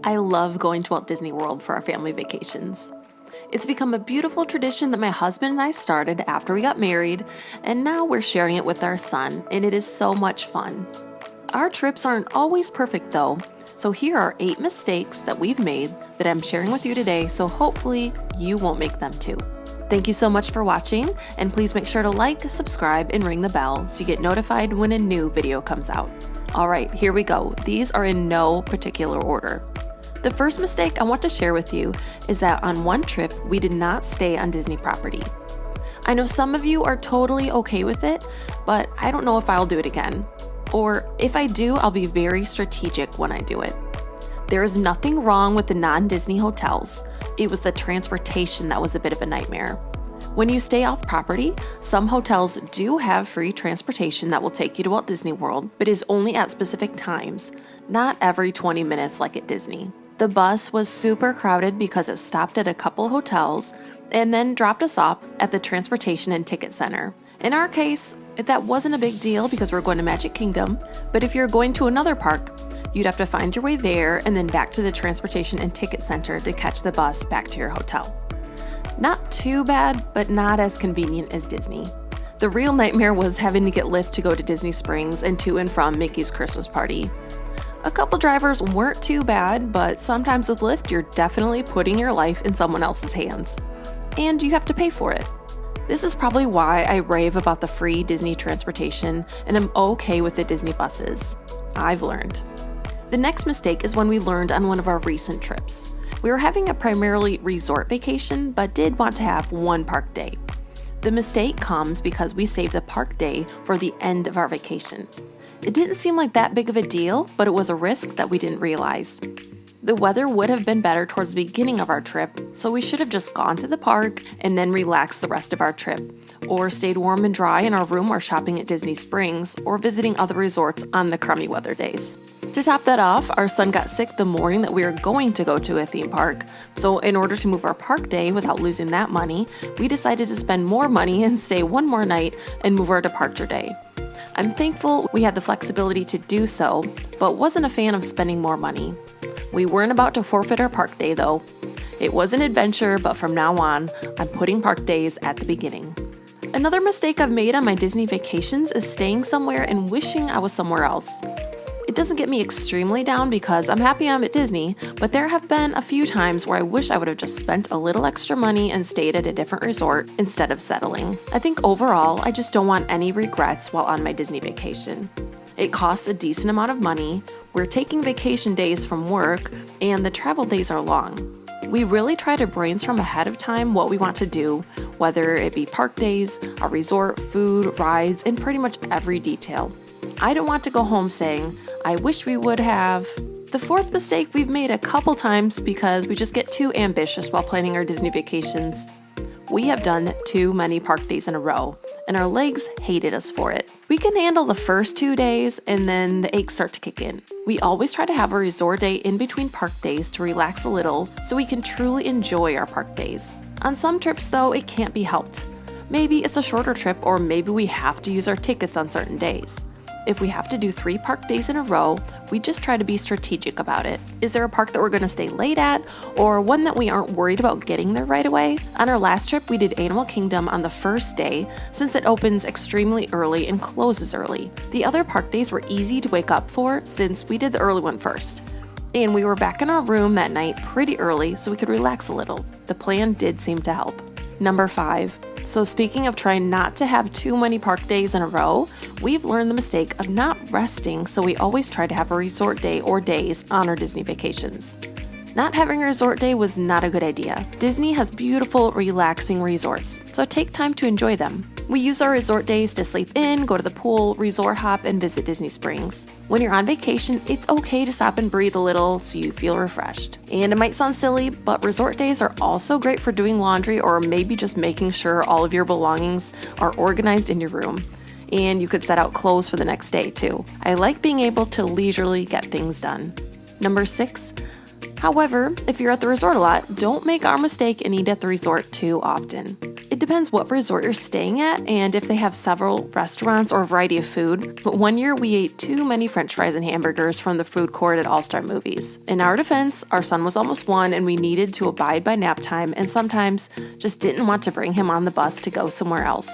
I love going to Walt Disney World for our family vacations. It's become a beautiful tradition that my husband and I started after we got married, and now we're sharing it with our son, and it is so much fun. Our trips aren't always perfect though, so here are 8 mistakes that we've made that I'm sharing with you today, so hopefully you won't make them too. Thank you so much for watching, and please make sure to like, subscribe, and ring the bell so you get notified when a new video comes out. Alright, here we go. These are in no particular order. The first mistake I want to share with you is that on one trip, we did not stay on Disney property. I know some of you are totally okay with it, but I don't know if I'll do it again. Or if I do, I'll be very strategic when I do it. There is nothing wrong with the non-Disney hotels. It was the transportation that was a bit of a nightmare. When you stay off property, some hotels do have free transportation that will take you to Walt Disney World, but is only at specific times, not every 20 minutes like at Disney. The bus was super crowded because it stopped at a couple hotels and then dropped us off at the Transportation and Ticket Center. In our case, that wasn't a big deal because we're going to Magic Kingdom, but if you're going to another park, you'd have to find your way there and then back to the Transportation and Ticket Center to catch the bus back to your hotel. Not too bad, but not as convenient as Disney. The real nightmare was having to get Lyft to go to Disney Springs and to and from Mickey's Christmas party. A couple drivers weren't too bad, but sometimes with Lyft, you're definitely putting your life in someone else's hands. And you have to pay for it. This is probably why I rave about the free Disney transportation and I'm okay with the Disney buses. I've learned. The next mistake is one we learned on one of our recent trips. We were having a primarily resort vacation, but did want to have one park day. The mistake comes because we saved the park day for the end of our vacation. It didn't seem like that big of a deal, but it was a risk that we didn't realize. The weather would have been better towards the beginning of our trip, so we should have just gone to the park and then relaxed the rest of our trip, or stayed warm and dry in our room or shopping at Disney Springs, or visiting other resorts on the crummy weather days. To top that off, our son got sick the morning that we were going to go to a theme park, so in order to move our park day without losing that money, we decided to spend more money and stay one more night and move our departure day. I'm thankful we had the flexibility to do so, but wasn't a fan of spending more money. We weren't about to forfeit our park day though. It was an adventure, but from now on, I'm putting park days at the beginning. Another mistake I've made on my Disney vacations is staying somewhere and wishing I was somewhere else. It doesn't get me extremely down because I'm happy I'm at Disney, but there have been a few times where I wish I would have just spent a little extra money and stayed at a different resort instead of settling. I think overall, I just don't want any regrets while on my Disney vacation. It costs a decent amount of money, we're taking vacation days from work, and the travel days are long. We really try to brainstorm ahead of time what we want to do, whether it be park days, a resort, food, rides, and pretty much every detail. I don't want to go home saying, I wish we would have. The fourth mistake we've made a couple times because we just get too ambitious while planning our Disney vacations. We have done too many park days in a row, and our legs hated us for it. We can handle the first 2 days, and then the aches start to kick in. We always try to have a resort day in between park days to relax a little so we can truly enjoy our park days. On some trips, though, it can't be helped. Maybe it's a shorter trip, or maybe we have to use our tickets on certain days. If we have to do 3 park days in a row, we just try to be strategic about it. Is there a park that we're going to stay late at, or one that we aren't worried about getting there right away? On our last trip, we did Animal Kingdom on the first day, since it opens extremely early and closes early. The other park days were easy to wake up for, since we did the early one first. And we were back in our room that night pretty early, so we could relax a little. The plan did seem to help. Number 5. So speaking of trying not to have too many park days in a row, we've learned the mistake of not resting, so we always try to have a resort day or days on our Disney vacations. Not having a resort day was not a good idea. Disney has beautiful, relaxing resorts, so take time to enjoy them. We use our resort days to sleep in, go to the pool, resort hop, and visit Disney Springs. When you're on vacation, it's okay to stop and breathe a little so you feel refreshed. And it might sound silly, but resort days are also great for doing laundry or maybe just making sure all of your belongings are organized in your room. And you could set out clothes for the next day too. I like being able to leisurely get things done. Number 6. However, if you're at the resort a lot, don't make our mistake and eat at the resort too often. It depends what resort you're staying at and if they have several restaurants or a variety of food. But one year we ate too many french fries and hamburgers from the food court at All-Star Movies. In our defense, our son was almost 1 and we needed to abide by nap time and sometimes just didn't want to bring him on the bus to go somewhere else.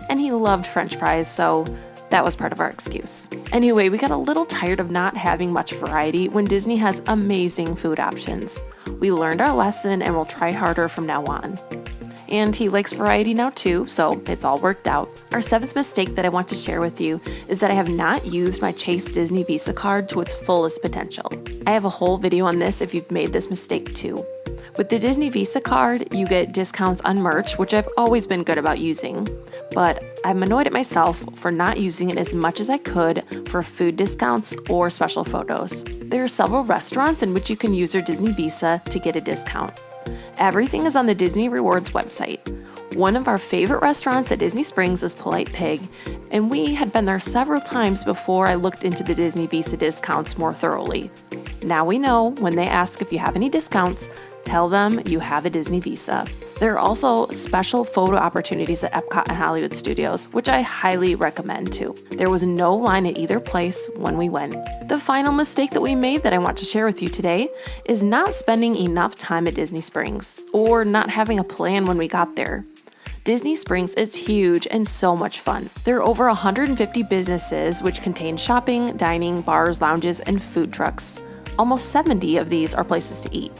And he loved french fries, so that was part of our excuse. Anyway, we got a little tired of not having much variety when Disney has amazing food options. We learned our lesson and will try harder from now on. And he likes variety now too, so it's all worked out. Our 7th mistake that I want to share with you is that I have not used my Chase Disney Visa card to its fullest potential. I have a whole video on this if you've made this mistake too. With the Disney Visa card, you get discounts on merch, which I've always been good about using. But I'm annoyed at myself for not using it as much as I could for food discounts or special photos. There are several restaurants in which you can use your Disney Visa to get a discount. Everything is on the Disney Rewards website. One of our favorite restaurants at Disney Springs is Polite Pig, and we had been there several times before I looked into the Disney Visa discounts more thoroughly. Now we know when they ask if you have any discounts, tell them you have a Disney Visa. There are also special photo opportunities at Epcot and Hollywood Studios, which I highly recommend too. There was no line at either place when we went. The final mistake that we made that I want to share with you today is not spending enough time at Disney Springs, or not having a plan when we got there. Disney Springs is huge and so much fun. There are over 150 businesses which contain shopping, dining, bars, lounges, and food trucks. Almost 70 of these are places to eat.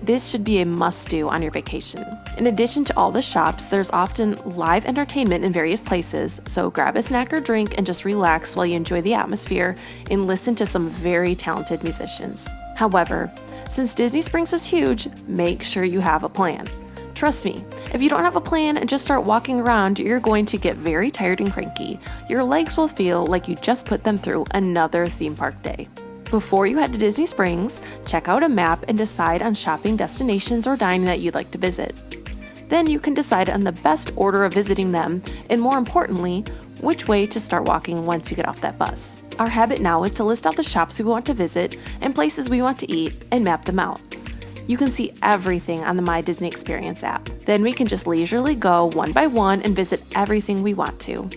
This should be a must-do on your vacation. In addition to all the shops, there's often live entertainment in various places, so grab a snack or drink and just relax while you enjoy the atmosphere and listen to some very talented musicians. However, since Disney Springs is huge, make sure you have a plan. Trust me, if you don't have a plan and just start walking around, you're going to get very tired and cranky. Your legs will feel like you just put them through another theme park day. Before you head to Disney Springs, check out a map and decide on shopping destinations or dining that you'd like to visit. Then you can decide on the best order of visiting them, and more importantly, which way to start walking once you get off that bus. Our habit now is to list out the shops we want to visit and places we want to eat and map them out. You can see everything on the My Disney Experience app. Then we can just leisurely go one by one and visit everything we want to.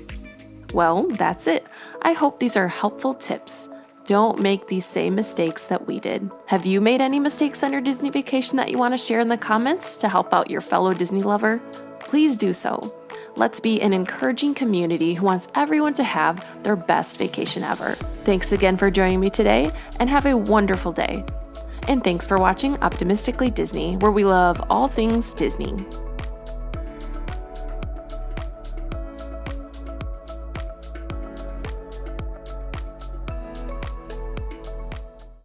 Well, that's it. I hope these are helpful tips. Don't make these same mistakes that we did. Have you made any mistakes on your Disney vacation that you want to share in the comments to help out your fellow Disney lover? Please do so. Let's be an encouraging community who wants everyone to have their best vacation ever. Thanks again for joining me today, and have a wonderful day. And thanks for watching Optimistically Disney, where we love all things Disney.